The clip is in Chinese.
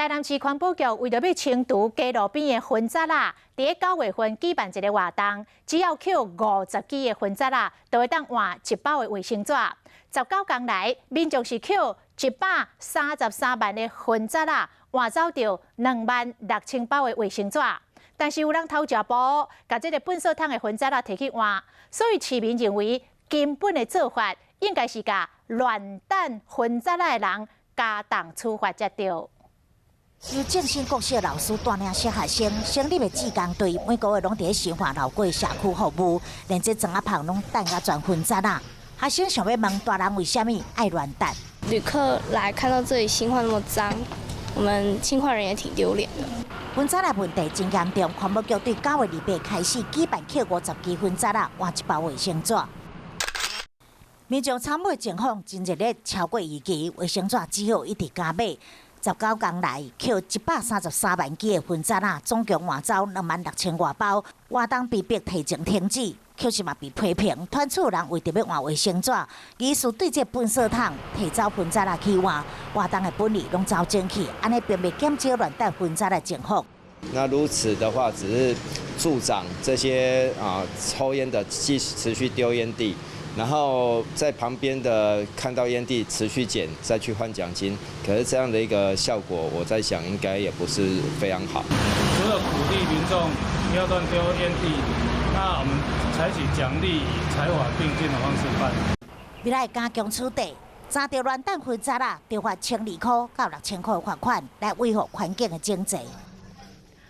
台南市环保局为着要清除街路边的薰杂啦，伫9月份举办一个活动，只要扣50支的薰杂啦，就会当换1包的卫生纸。19天来，民众是扣133万的薰杂啦，换走着26000包的卫生纸。但是有人偷食部，把这个粪扫桶的薰杂啦摕去换，所以市民认为根本的做法应该是甲乱抌薰杂啦的人加重处罚才对。由正新国小老师带领小学生成立的志工队，每个月拢伫新华老街社区服务，连这庄仔旁拢抌甲全薰杂啦。学生想要问大人为什么爱乱抌？旅客来看到这里新化那么脏，我们清化人也挺丢脸的。薰杂啦问题真严重，环保局对9月28开始举办扣50支薰杂啦，换1包卫生纸。民众参与情况真热烈，超过预期，卫生纸只好一直加买。19天来，扣133万支的薰杂啦，总共换走26000多包。活动被迫提前停止，可是嘛被批评，团厝人为着要换卫生纸，疑似对这粪扫桶提走薰杂啦去换，活动的本利拢走进去，安尼并未减少乱抌薰杂的情况。那如此的话，只是助长这些抽烟的继持续丢烟蒂。然后在旁边的看到烟蒂持续捡，再去换奖金。可是这样的一个效果，我在想应该也不是非常好。除了鼓励民众不要乱丢烟蒂，那我们采取奖励与财法并进的方式办。未来加强处理，查到乱抌薰杂啦，就罚1200到6000块罚款，来维护环境的整洁。